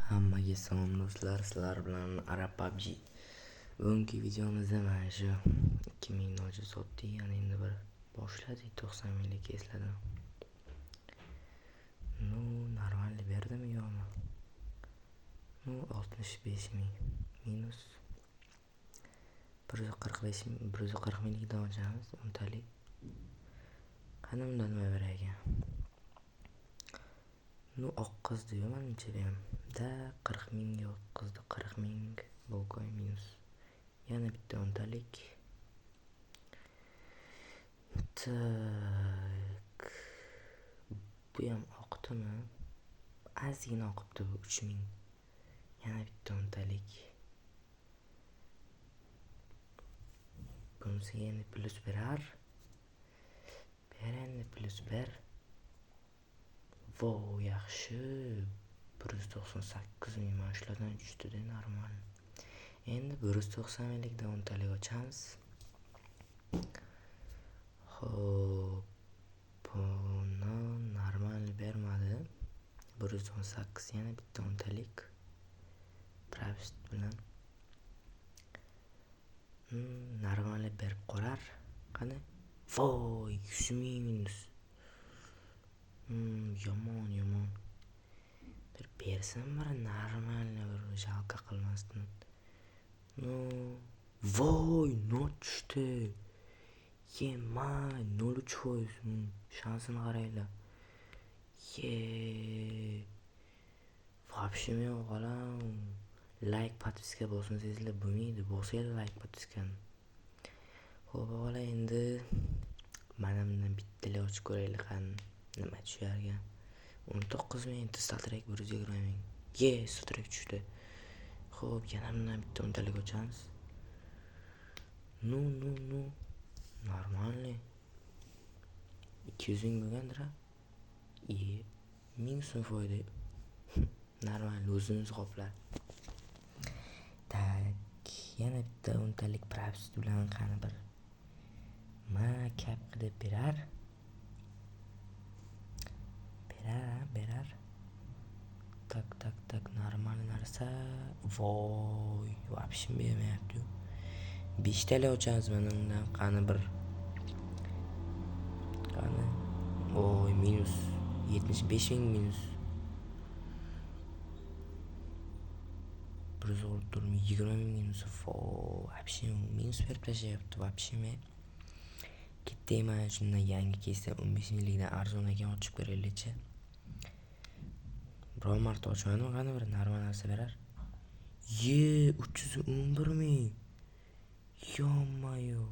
Hammaga salom do'stlar, sizlar bilan Arab PUBG. Bugungi videomizda mana shu 2000 nocha sotdik, yana endi bir boshladik 90 minglik esladim. Normal berdimi yo'qmi? 65 ming minus 140 minglikdan ochamiz, 10 talik. Qani bundan nima berar ekan? Oq qizdi menimcha bu ham. Da 40 mingga qizdi, 40 ming bolkoy minus. Yana bitta 10 talik. Tak. Bu ham oqdimi? Ozgina oqibdi bu 3 ming. Yana bitta 10 talik. Bunisiga endi plus berar. Endi plus ber. Vo, yaxshi. 198 ming mana shulardan tushdi-da, normal. Endi 190 minglikdan 10 talik ochamiz. Xo'p, buni normal bermadi. 118 yana bitta 10 talik. Pravist bilan. Normal berib qo'rar. Qani? Voy, 100 ming minus. Yomon. Bir bersam bir normal bir jalqa qilmasdan. Voy, not tushdi. Yemay 0.3%. Shansini qaranglar. Вообще men qo'lam. Like, подписка bosmaysizlar bo'lmaydi. Bosinglar like, podpiskani. Xo'p, o'g'lar endi mana bundan bittalik ochib ko'raylik qani. Nima tusharkan? 19 ming, statrek 120 ming. Statrek tushdi. Xo'p, yana bundan bitta 10 talik ochamiz. Normalniy. 200 ming bo'lgandir. Ming so'm foyda. Normal o'zimiz qoplar. Tak, yana bitta 10 talik pravist bilan qani bir kap qilib berar. Tak, normal narsa. Voy, вообще bermayapti. 5 talik ochamiz mana bundan qani bir. Voy, minus 75 ming minus. 20 ming minus. Вообще minus berib tashlayapti. Вообще men ketdik mana shundan yangi kesda 15 minglikdan arzon ekan ochib ko'raylikchi. Biror marta ochmadim, qani bir normal narsa berar. 311 ming. Yo-mayo.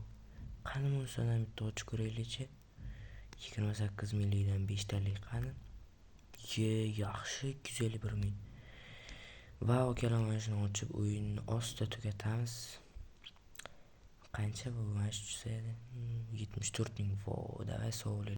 Qani bunisidan bitta ochib ko'raylikchi. 28 minglikdan 5 talik qani. Yaxshi 251 ming. Va okalar mana shuni ochib o'yinni ostida tugatamiz. Qancha bu? Mana shu tushsa edi. 74 ming. Davay sovli.